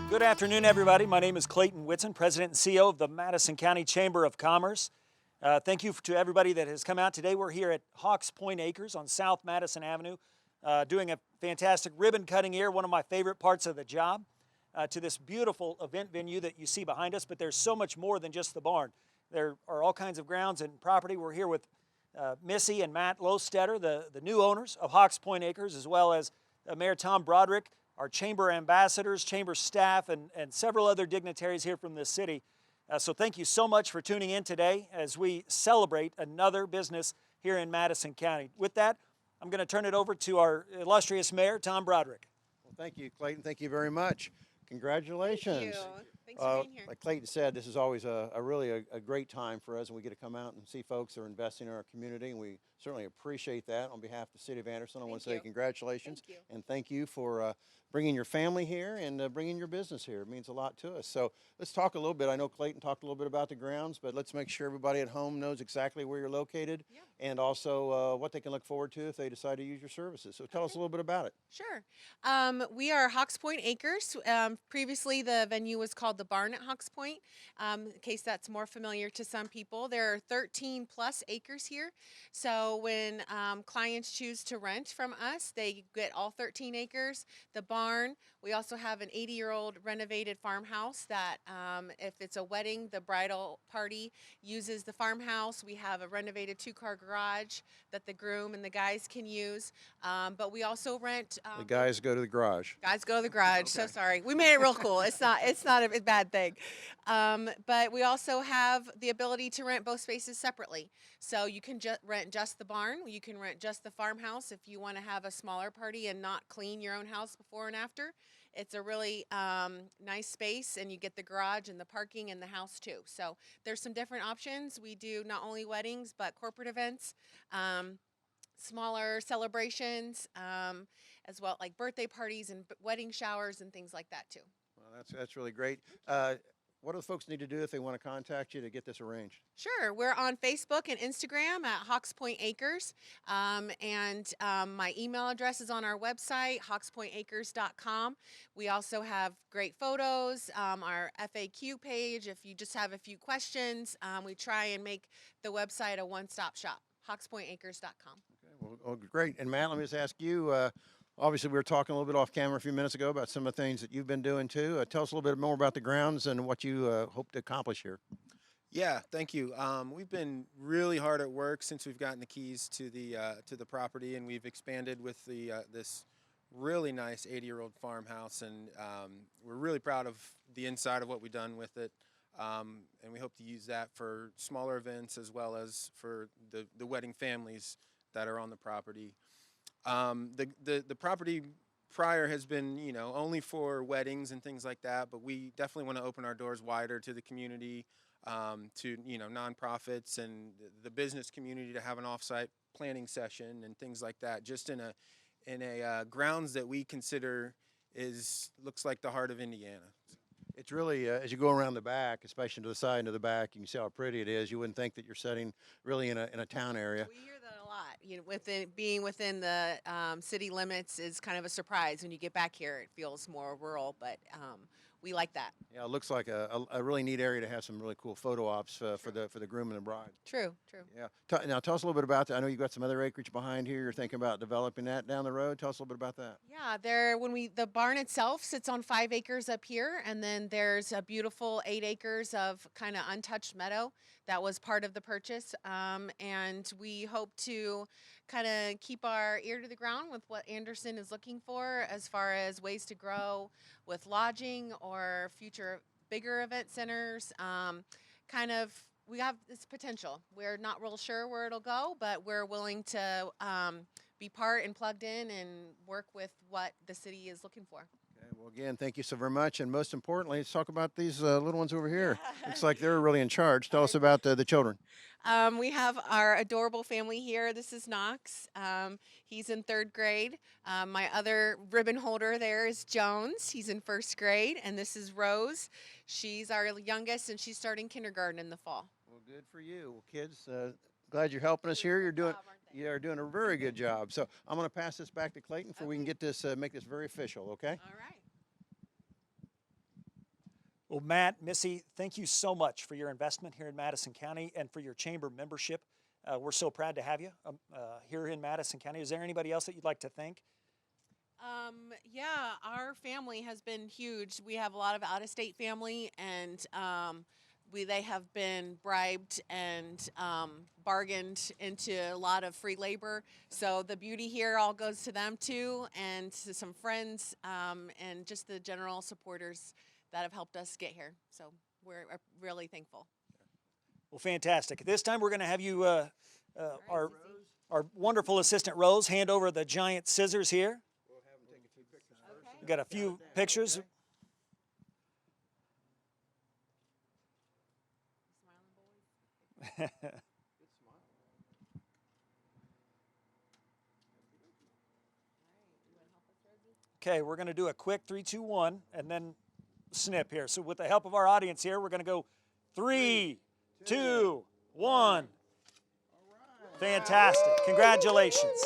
Good afternoon, everybody. My name is Clayton Whitson, President and CEO of the Madison County Chamber of Commerce. Thank you to everybody that has come out today. We're here at Hawks Point Acres on South Madison Avenue, doing a fantastic ribbon cutting here, one of my favorite parts of the job, to this beautiful event venue that you see behind us. But there's so much more than just the barn. There are all kinds of grounds and property. We're here with Missy and Matt Lostetter, the new owners of Hawks Point Acres, as well as Mayor Tom Broderick, our chamber ambassadors, chamber staff, and several other dignitaries here from this city. So thank you so much for tuning in today as we celebrate another business here in Madison County. With that, I'm going to turn it over to our illustrious mayor, Tom Broderick. Well, thank you, Clayton. Thank you very much. Congratulations. Thank you. Thanks for being here. Like Clayton said, this is always a really great time for us, and we get to come out and see folks that are investing in our community, and we certainly appreciate that. On behalf of the City of Anderson, I want to say congratulations. Thank you. And thank you for bringing your family here and bringing your business here. It means a lot to us. So let's talk a little bit. I know Clayton talked a little bit about the grounds, but let's make sure everybody at home knows exactly where you're located and also what they can look forward to if they decide to use your services. So tell us a little bit about it. Sure. We are Hawks Point Acres. Previously, the venue was called the Barn at Hawks Point. In case that's more familiar to some people, there are 13 plus acres here. So when clients choose to rent from us, they get all 13 acres. The barn, we also have an 80-year-old renovated farmhouse that if it's a wedding, the bridal party uses the farmhouse. We have a renovated 2-car garage that the groom and the guys can use. But we also rent. The guys go to the garage. Guys go to the garage. Okay. So sorry. We made it real cool. It's not a bad thing. But we also have the ability to rent both spaces separately. So you can rent just the barn. You can rent just the farmhouse if you want to have a smaller party and not clean your own house before and after. It's a really nice space, and you get the garage and the parking and the house too. So there's some different options. We do not only weddings, but corporate events, smaller celebrations, as well, like birthday parties and wedding showers and things like that too. Well, that's really great. What do the folks need to do if they want to contact you to get this arranged? Sure. We're on Facebook and Instagram at Hawks Point Acres. My email address is on our website, hawkspointacres.com. We also have great photos, our FAQ page. If you just have a few questions, we try and make the website a one-stop shop, hawkspointacres.com. Okay, well, great. And Matt, let me just ask you, obviously, we were talking a little bit off camera a few minutes ago about some of the things that you've been doing too. Tell us a little bit more about the grounds and what you hope to accomplish here. Yeah, thank you. We've been really hard at work since we've gotten the keys to the property, and we've expanded with this really nice 80-year-old farmhouse, and we're really proud of the inside of what we've done with it. And we hope to use that for smaller events as well as for the wedding families that are on the property. The property prior has been, only for weddings and things like that, but we definitely want to open our doors wider to the community, to, nonprofits and the business community to have an offsite planning session and things like that, just in a grounds that we consider looks like the heart of Indiana. It's really, as you go around the back, especially to the side and to the back, you can see how pretty it is. You wouldn't think that you're sitting really in a town area. We hear that a lot. Being within the city limits is kind of a surprise. When you get back here, it feels more rural, but we like that. Yeah, it looks like a really neat area to have some really cool photo ops for the groom and the bride. True. Yeah. Now tell us a little bit about that. I know you've got some other acreage behind here. You're thinking about developing that down the road. Tell us a little bit about that. Yeah, the barn itself sits on 5 acres up here, and then there's a beautiful 8 acres of kind of untouched meadow that was part of the purchase. And we hope to kind of keep our ear to the ground with what Anderson is looking for as far as ways to grow with lodging or future bigger event centers. We have this potential. We're not real sure where it'll go, but we're willing to be part and plugged in and work with what the city is looking for. Okay, well, again, thank you so very much. And most importantly, let's talk about these little ones over here. Looks like they're really in charge. Tell us about the children. We have our adorable family here. This is Knox. He's in 3rd grade. My other ribbon holder there is Jones. He's in 1st grade. And this is Rose. She's our youngest, and she's starting kindergarten in the fall. Well, good for you. Well, kids, glad you're helping us here. You are doing a very good job. So I'm going to pass this back to Clayton so we can get this, make this very official, okay? All right. Well, Matt, Missy, thank you so much for your investment here in Madison County and for your chamber membership. We're so proud to have you here in Madison County. Is there anybody else that you'd like to thank? Yeah, our family has been huge. We have a lot of out-of-state family, and they have been bribed and bargained into a lot of free labor. So the beauty here all goes to them too, and to some friends, and just the general supporters that have helped us get here. So we're really thankful. Well, fantastic. This time we're going to have you, our wonderful assistant Rose, hand over the giant scissors here. We'll have them take a few pictures first. We got a few pictures. Good smile. Okay, we're going to do a quick 3, 2, 1, and then snip here. So with the help of our audience here, we're going to go 3, 2, 1. Fantastic. Congratulations.